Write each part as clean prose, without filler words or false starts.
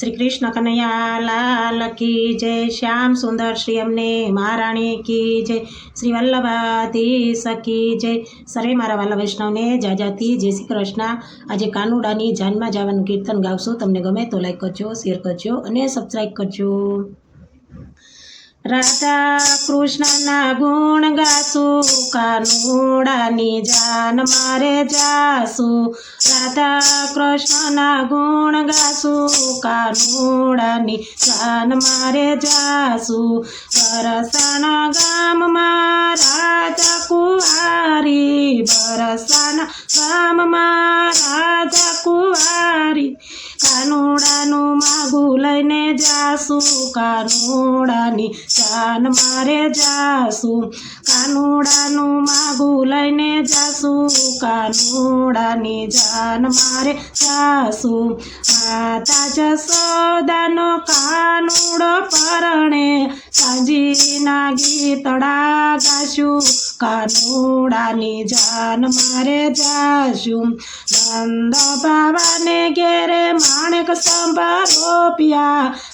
श्री कृष्ण कन्हैया लाल की जय। श्याम सुंदर श्री अमने महाराणी की जय। श्री वल्लभाधीश की जय। सर्वे मारा वाला वैष्णव ने जाजाती जय श्री कृष्ण। आज कानुडानी जानमा जवानुं कीर्तन गावशुं। तमने गमे तो लाइक करजो, शेर करजो अने सब्सक्राइब करजो। राधा कृष्ण ना गुण गासु, कानुडानी जान मारे जासु। राधा कृष्ण ना गुण गासु, कानुडानी जान मारे जासु। बरसाण गाम में राधा कुंवारी, बरसाण गाम में राधा कुंवारी। कानुडानु मागु लईने जासु, कानुडानी जान मारे जासु। कानुडानु मागु लईने जासु, कानुडानी जान मारे जासु। माता जसोदानो कानुडो परणे, सांजीना गीतड़ा गाशु, कानुडानी जान मारे जाशु। नंद बाबा ने घेरे माणिक संभारोपिया,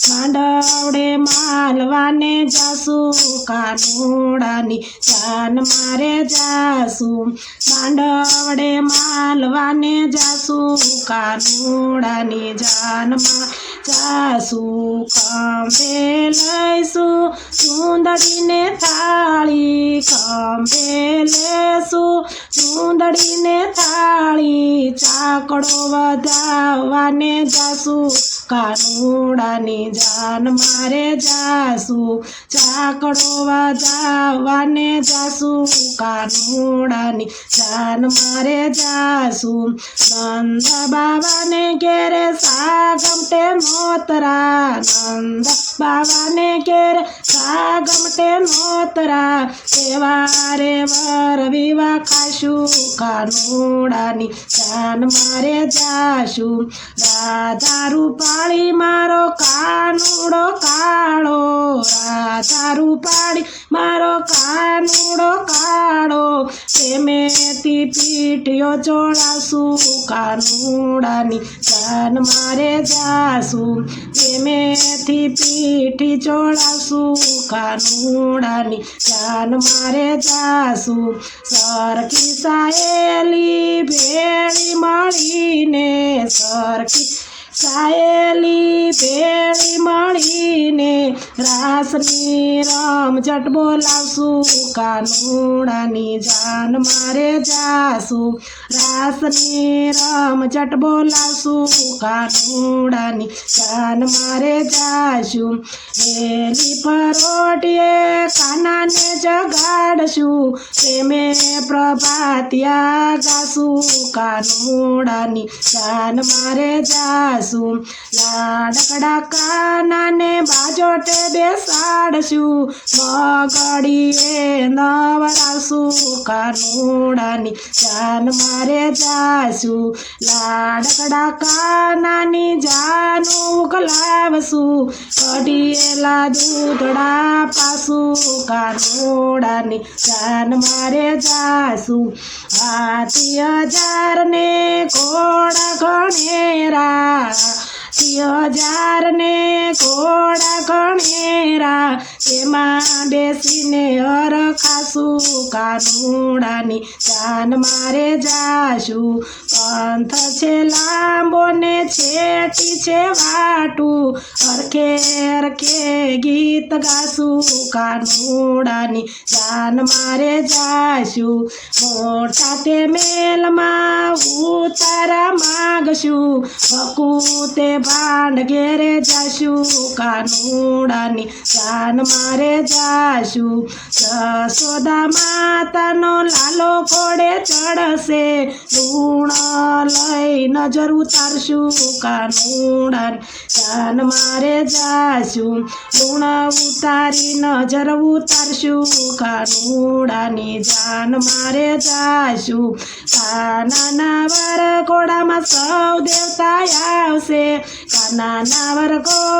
मांडवड़े मालवाने जासु, कानुडानी जान मारे जासु। मांडवड़े मालवाने जासु, कानुडानी जान मारे जासु। खंभे लईसु चूंदड़ी ने थाली, खंभे लेसु चूंदड़ी ने थाली। चाकड़ो वधावाने जासु, कानुडानी जान मारे जासु। चाकड़ो वधावाने जासु, कानुडानी जान मारे जासु। नंद बाबा ने घेरे सागमटे नोतरा, नंद बाबा ने घेरे सागमटे नोतरा। तेवारे वर विवाह खाशु, कानुडानी जान मारे जाशु। राधा रूपाળી मारो कानुडो काळो, राधा रूपाળી मारो कानुडो काळो। प्रेमेथी पीठियो जोड़ासु, कानुडानी जान मारे जासु। प्रेमेथी पीठी जोड़ासु, कानुडानी जान मारे जासु। सरखी साहेली भेळी मळीने, सरखी साहेली भेळी मळीने रासनी रमझट बोलावसु, कानुडानी जान मारे जासु। रासनी रमझट बोलावसु, कानुडानी जान मारे जाशु। वेली परोटिये कानाने जगाडशु, प्रेमे प्रभातिया गासु, कानुडानी जान मारे जासु। लाडकड़ा कानाने बाजोटे बेसाडशु, मगड़ीए नवरासु, कानुडानी जान मारे जासु। लाडकड़ा कानानी जानु उकलावसु, कढ़ियेला दूधड़ा पासु, कानुडानी जान मारे जासु। हाथी हजार ने घोड़ा घणेरा, हाथी हजार ने घोड़ा घणेरा। तेमां बेसीने हर खासु, कानुडानी जान मारे जाशु। पंथ छे लांबो ने छेटी छे वाटू, हरखे हरखे गीत गासु, कानुडानी जान मारे जाशु। मोटा ते मेल मां उतारा मागशु, भकूते भांड घेरे जाशु, कानुडानी जान मारे जाशु। जसोदा मातानो लालो घोड़े चढ़से, लूण लई नजर उतारशु, कानुडानी जान मारे जाशु। लूण उतारी नजर उतारशु, कानुडानी जान मारे जाशु। कानाना वर घोड़ा में सौ देवता आवशे, कानाना वर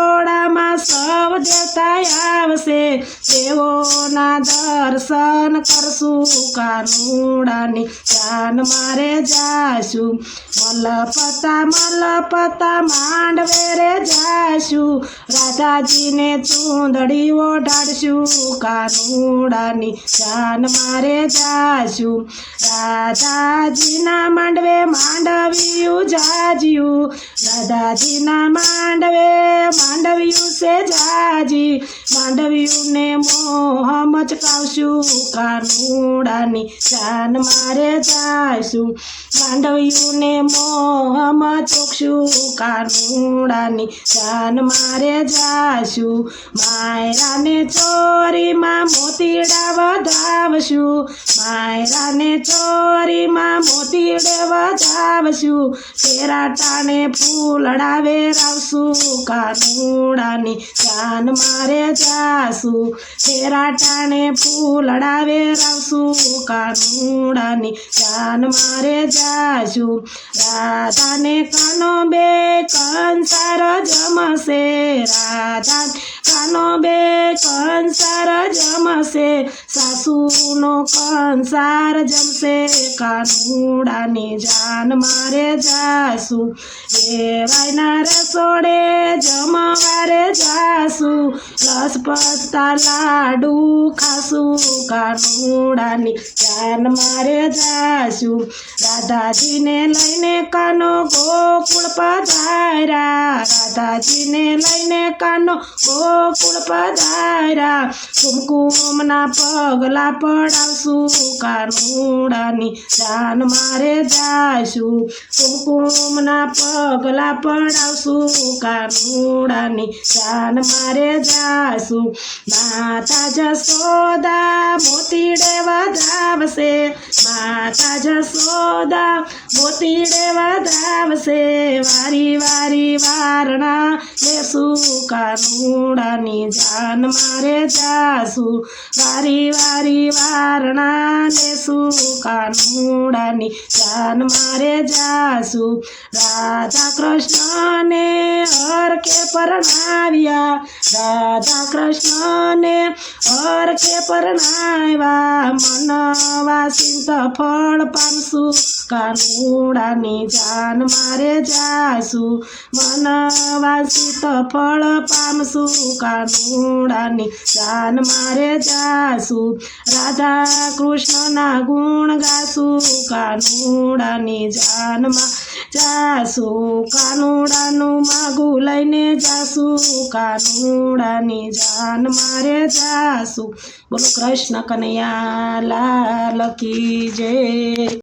રસોડામાં સૌ દેવતા આવશે, દેવોના દર્શન કરશું, કાનુડાની જાન મારે જાશું, મલપતા માંડવે રે જાશું, રાધાજીને ચૂંદડી ઓઢાડશું, કાનુડાની જાન મારે જાશું, રાધાજીના માંડવે માંડવ્યું જાજ્યું, રાધાજીના માંડવે માંડવ્યું છે જાજી, માંડવ્યુંને મોહ મચકાવશું, કાનુડાની જાન મારે જાશું, માંડવ્યુંને મોહ મચોકશું, કાનુડાની જાન મારે જાશું, માયરાને ચોરીમાં મોતીડા વધાવશું, માયરાને ચોરીમાં મોતીડે વધાવશું, તેરા ટાણે ફૂલડા વેરાવશું, કાનુડાની જાન મારે જાશું, તેરા ટાણે ફૂલડા વેરાવશું, કાનુડાની જાન મારે જાશું, રાધાને કાનો બે કંસાર જમશે, રાધા કાનો બે કંસાર જમશે, સાસુનો કંસાર જમશે, કાનુડાની જાન મારે જાશું, વેવાઈના રસોડે જમવારે જાશું, લસપસતા લાડુ ખાશું, કાનુડાની જાન મારે જાશું, રાધાજીને લઈને કાનો ગોકુળ પધાર્યા, રાધાજીને લઈને કાનો ગોકુળ પધાર્યા, કુમકુમના પગલા પડાવશું, કાનુડાની જાન મારે જાશું, કુમકુમના પગલા પડાવશું, કાનુડાની જાન મારે જાશું, માતા જશોદા મોતીડે વધાવશે, માતા જશોદા મોતીડે વધાવશે, વારી વારી વારણા લેશું, કાનુડાની જાન મારે જાશું, વારી વારી વારણા લેશું, કાનુડાની જાન મારે જાશું, રાધા કૃષ્ણને હરખે પરણાવ્યા, રાધા કૃષ્ણને હરખે પરણાવ્યા, મનવાસિંત ફળ પામશું, કાનુડાની જાન મારે જાશું, મનવાસિત ફળ પામશું, કાનુડાની જાન મારે જાશું, રાધા કૃષ્ણના ગુણ ગાશું, કાનુડાની જાનમાં જાશું, કાનુડાનું માગું લઈને જાશું, કાનુડાની જાન મારે જાશું. બોલો કૃષ્ણ કનૈયા લાલ કી જય.